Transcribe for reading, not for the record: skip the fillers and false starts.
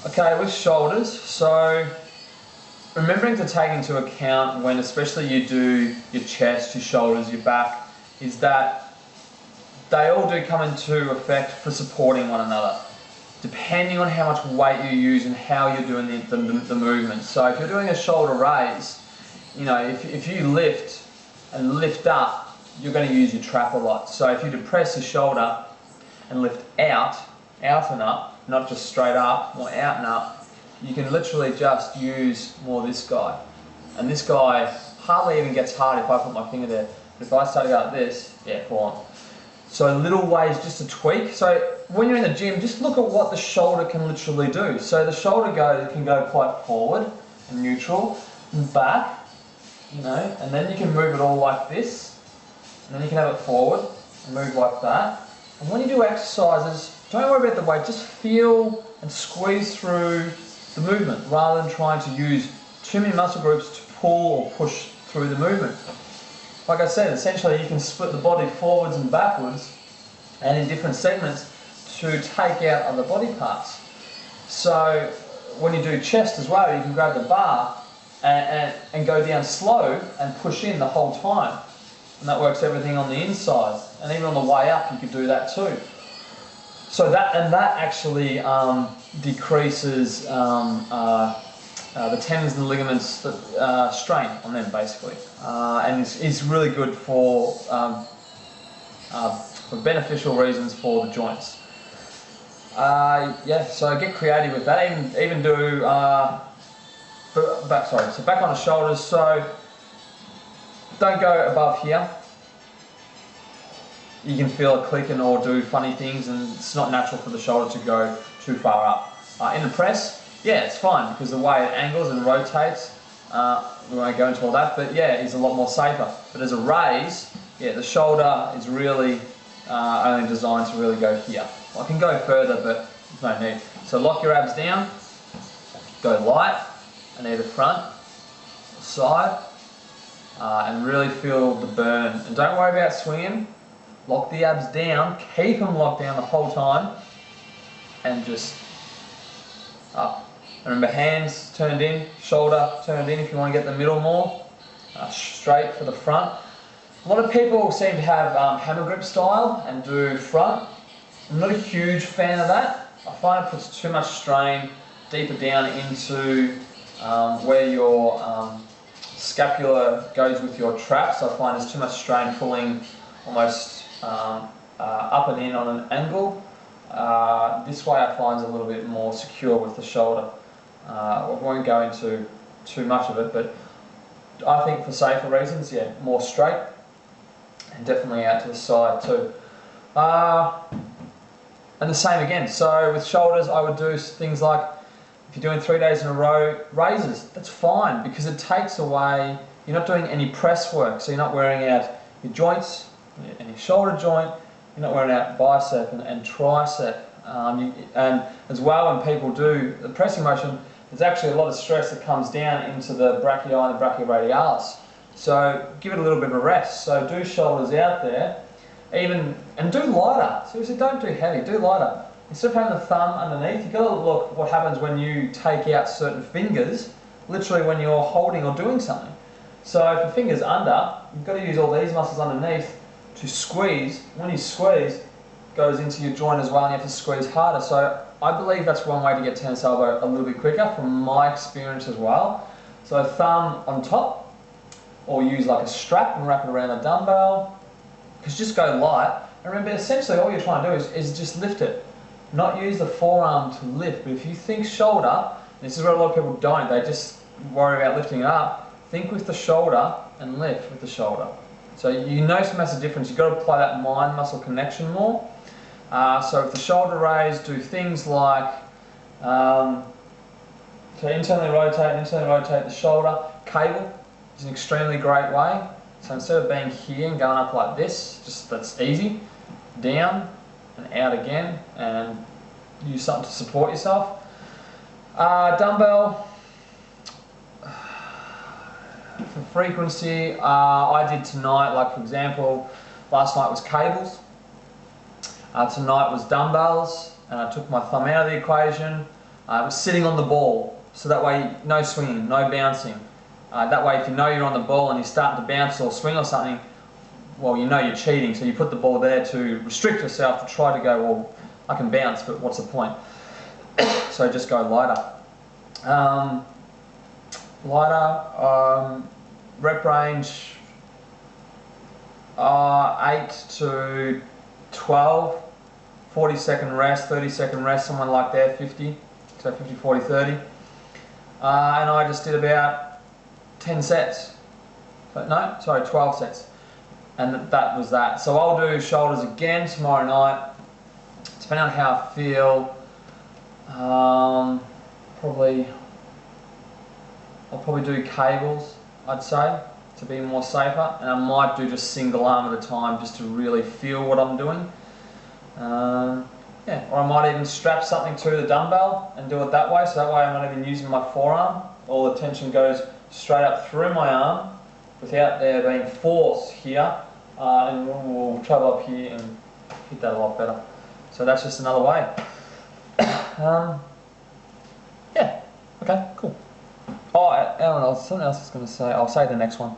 Okay, with shoulders, so remembering to take into account when especially you do your chest, your shoulders, your back, is that they all do come into effect for supporting one another, depending on how much weight you use and how you're doing the movement. So if you're doing a shoulder raise, you know, if you lift and lift up, you're going to use your trap a lot. So if you depress the shoulder and lift out and up, not just straight up, more out and up, you can literally just use more this guy. And this guy hardly even gets hard if I put my finger there. But if I start to go like this, yeah, fall on. So little ways just to tweak. So when you're in the gym, just look at what the shoulder can literally do. So the shoulder can go quite forward and neutral and back, you know, and then you can move it all like this. And then you can have it forward and move like that. And when you do exercises, don't worry about the weight, just feel and squeeze through the movement rather than trying to use too many muscle groups to pull or push through the movement. Like I said, essentially you can split the body forwards and backwards and in different segments to take out other body parts. So when you do chest as well, you can grab the bar and go down slow and push in the whole time. And that works everything on the inside. And even on the way up you could do that too. So that actually decreases the tendons and ligaments strain on them basically, and is really good for beneficial reasons for the joints. Yeah, so get creative with that. Even do back on the shoulders. So don't go above here. You can feel it clicking or do funny things, and it's not natural for the shoulder to go too far up. In the press, yeah, it's fine because the way it angles and rotates, we won't go into all that, but yeah, it's a lot more safer. But as a raise, yeah, the shoulder is really only designed to really go here. I can go further, but there's no need. So lock your abs down, go light, and either front or side, and really feel the burn. And don't worry about swinging. Lock the abs down, keep them locked down the whole time, and just up. And remember, hands turned in, shoulder turned in if you want to get the middle more, straight for the front. A lot of people seem to have hammer grip style and do front. I'm not a huge fan of that. I find it puts too much strain deeper down into where your scapula goes with your traps. I find there's too much strain pulling almost up and in on an angle. This way I find is a little bit more secure with the shoulder. I won't go into too much of it, but I think for safer reasons, yeah, more straight and definitely out to the side too. And the same again, so with shoulders I would do things like, if you're doing 3 days in a row, raises, that's fine because it takes away, you're not doing any press work, so you're not wearing out your joints, any shoulder joint, you're not wearing out bicep and tricep. And as well, when people do the pressing motion, there's actually a lot of stress that comes down into the brachii and the brachioradialis. So give it a little bit of a rest. So do shoulders out there, and do lighter. Seriously, don't do heavy, do lighter. Instead of having the thumb underneath, you've got to look what happens when you take out certain fingers, literally when you're holding or doing something. So if your finger's under, you've got to use all these muscles underneath to squeeze. When you squeeze, it goes into your joint as well and you have to squeeze harder. So I believe that's one way to get tennis elbow a little bit quicker from my experience as well. So thumb on top, or use like a strap and wrap it around the dumbbell. Because just go light. And remember, essentially all you're trying to do is just lift it. Not use the forearm to lift, but if you think shoulder, this is what a lot of people don't, they just worry about lifting it up. Think with the shoulder and lift with the shoulder. So you notice a massive difference. You've got to apply that mind-muscle connection more. So with the shoulder raise, do things like so internally rotate the shoulder. Cable is an extremely great way. So instead of being here and going up like this, that's easy. Down and out again, and use something to support yourself. Dumbbell. For frequency, I did tonight, like for example, last night was cables, tonight was dumbbells, and I took my thumb out of the equation, sitting on the ball, so that way no swinging, no bouncing. That way if you know you're on the ball and you're starting to bounce or swing or something, well, you know you're cheating, so you put the ball there to restrict yourself to try to go, well, I can bounce, but what's the point? So just go lighter. Rep range 8 to 12, 40-second rest, 30-second rest, somewhere like that, 50, so 50, 40, 30. And I just did about 10 sets. So, no, sorry, 12 sets. And that was that. So I'll do shoulders again tomorrow night, depending on how I feel. I'll probably do cables, I'd say, to be more safer, and I might do just single arm at a time just to really feel what I'm doing. Yeah, or I might even strap something to the dumbbell and do it that way, so that way I'm not even using my forearm. All the tension goes straight up through my arm without there being force here, and we'll travel up here and hit that a lot better. So that's just another way. Yeah, okay, cool. Oh, Alan, something else I was going to say. I'll say the next one.